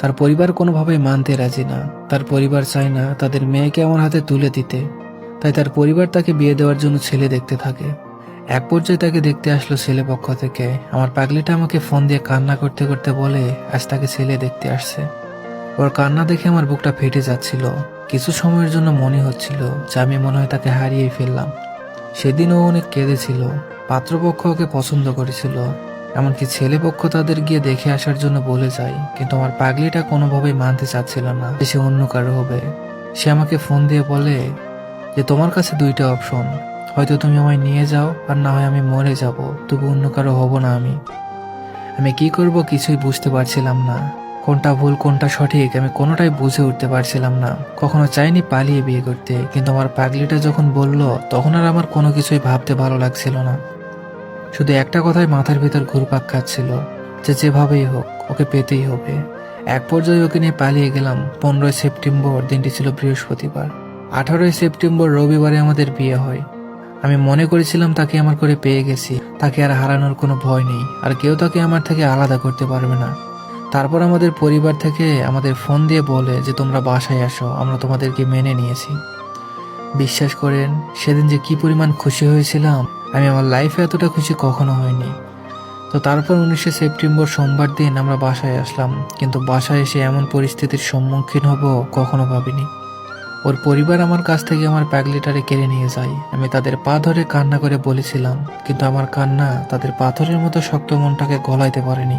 তার পরিবার কোনোভাবেই মানতে রাজি না। তার পরিবার চায় না তাদের মেয়েকে আমার হাতে তুলে দিতে, তাই তার পরিবার তাকে বিয়ে দেওয়ার জন্য ছেলে দেখতে থাকে। এক পর্যায়ে তাকে দেখতে আসলো ছেলে পক্ষ থেকে। আমার পাগলিটা আমাকে ফোন দিয়ে কান্না করতে করতে বলে আজ তাকে ছেলে দেখতে আসছে। ওর কান্না দেখে আমার বুকটা ফেটে যাচ্ছিল। কিছু সময়ের জন্য মনে হচ্ছিল যে আমি মনে হয় তাকে হারিয়েই ফেললাম। সেদিন ও অনেক কেঁদেছিল। পাত্রপক্ষ ওকে পছন্দ করেছিল, এমনকি ছেলেপক্ষ তাদের গিয়ে দেখে আসার জন্য বলে যায়, কিন্তু আমার পাগলিটা কোনোভাবেই মানতে চাচ্ছিল না যে সে অন্য কারো হবে। সে আমাকে ফোন দিয়ে বলে যে তোমার কাছে দুইটা অপশন, হয়তো তুমি আমায় নিয়ে যাও আর না হয় আমি মরে যাব, তবু অন্য কারো হব না আমি। আমি কি করব কিছুই বুঝতে পারছিলাম না। কোনটা ভুল কোনটা সঠিক আমি কোনোটাই বুঝে উঠতে পারছিলাম না। কখনো চাইনি পালিয়ে বিয়ে করতে, কিন্তু আমার পাগলিটা যখন বলল তখন আর আমার কোনো কিছুই ভাবতে ভালো লাগছিল না। শুধু একটা কথাই মাথার ভিতর ঘুরপাক খাচ্ছিল যে যেভাবেই হোক ওকে পেতেই হবে। এক পর্যায়ে ওকে নিয়ে পালিয়ে গেলাম। 15 সেপ্টেম্বর, দিনটি ছিল বৃহস্পতিবার। 18 সেপ্টেম্বর রবিবারে আমাদের বিয়ে হয়। আমি মনে করেছিলাম তাকে আমার করে পেয়ে গেছি, তাকে আর হারানোর কোনো ভয় নেই, আর কেউ তাকে আমার থেকে আলাদা করতে পারবে না। তারপর আমাদের পরিবার থেকে আমাদের ফোন দিয়ে বলে যে তোমরা বাসায় আসো, আমরা তোমাদেরকে মেনে নিয়েছি। বিশ্বাস করেন সেদিন যে কি পরিমাণ খুশি হয়েছিলাম, আমি আমার লাইফে এতটা খুশি কখনো হয়নি। তো তারপর 19 সেপ্টেম্বর সোমবার দিন আমরা বাসায় আসলাম, কিন্তু বাসায় এসে এমন পরিস্থিতির সম্মুখীন হব কখনো ভাবিনি। ওর পরিবার আমার কাছ থেকে আমার পাগলিটারে কেড়ে নিয়ে যায়। আমি তাদের পা ধরে কান্না করে বলেছিলাম, কিন্তু আমার কান্না তাদের পাথরের মতো শক্ত মনটাকে গলাইতে পারেনি।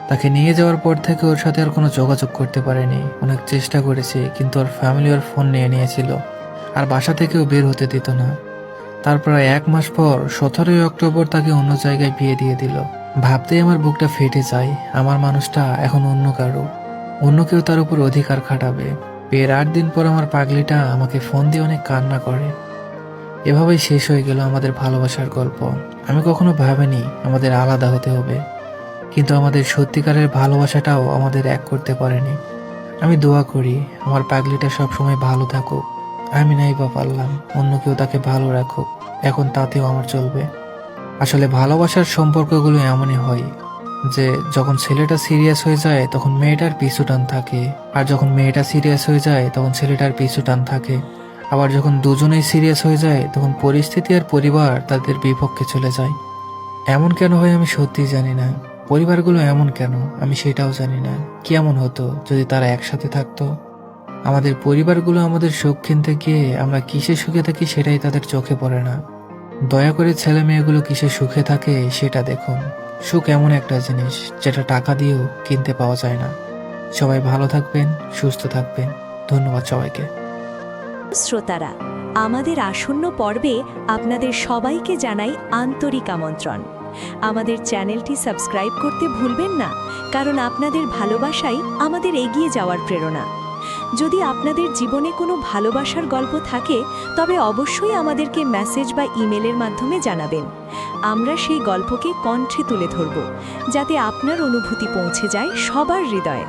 তাকে নিয়ে যাওয়ার পর থেকে ওর সাথে আর কোনো যোগাযোগ করতে পারেনি। অনেক চেষ্টা করেছি, কিন্তু ওর ফ্যামিলি ওর ফোন নিয়ে নিয়েছিল আর বাসা থেকেও বের হতে দিত না। তারপর 1 মাস পর 17 অক্টোবর তাকে অন্য জায়গায় বিয়ে দিয়ে দিল। ভাবতেই আমার বুকটা ফেটে যায়। আমার মানুষটা এখন অন্য কারো, অন্য কেউ তার উপর অধিকার খাটাবে। বিয়ের 8 দিন পর আমার পাগলিটা আমাকে ফোন দিয়ে অনেক কান্না করে। এভাবেই শেষ হয়ে গেল আমাদের ভালোবাসার গল্প। আমি কখনো ভাবিনি আমাদের আলাদা হতে হবে, কিন্তু আমাদের সত্যিকারের ভালোবাসাটাও আমাদের এক করতে পারেনি। আমি দোয়া করি আমার পাগলিটা সবসময় ভালো থাকুক। আমি নাই বা পারলাম, অন্য কেউ তাকে ভালো রাখুক, এখন তাতেও আমার চলবে। আসলে ভালোবাসার সম্পর্কগুলো এমনই হয় যে যখন ছেলেটা সিরিয়াস হয়ে যায় তখন মেয়েটার পিছু টান থাকে, আর যখন মেয়েটা সিরিয়াস হয়ে যায় তখন ছেলেটার পিছু টান থাকে। আবার যখন দুজনেই সিরিয়াস হয়ে যায় তখন পরিস্থিতি আর পরিবার তাদের বিপক্ষে চলে যায়। এমন কেন হয় আমি সত্যিই জানি না। পরিবারগুলো এমন কেন আমি সেটাও জানি না। কি এমন হতো যদি তারা একসাথে থাকতো? আমাদের পরিবারগুলো আমাদের সুখ কিনতে গিয়ে আমরা কিসে সুখে থাকি সেটাই তাদের চোখে পড়ে না। দয়া করে ছেলে মেয়েগুলো কিসে সুখে থাকে সেটা দেখুন। সুখ এমন একটা জিনিস যেটা টাকা দিয়েও কিনতে পাওয়া যায় না। সবাই ভালো থাকবেন, সুস্থ থাকবেন। ধন্যবাদ সবাইকে। শ্রোতারা, আমাদের আসন্ন পর্বে আপনাদের সবাইকে জানাই আন্তরিক আমন্ত্রণ। আমাদের চ্যানেলটি সাবস্ক্রাইব করতে ভুলবেন না, কারণ আপনাদের ভালোবাসাই আমাদের এগিয়ে যাওয়ার প্রেরণা। যদি আপনাদের জীবনে কোনো ভালোবাসার গল্প থাকে তবে অবশ্যই আমাদেরকে মেসেজ বা ইমেলের মাধ্যমে জানাবেন। আমরা সেই গল্পকে কণ্ঠে তুলে ধরব, যাতে আপনার অনুভূতি পৌঁছে যায় সবার হৃদয়ে।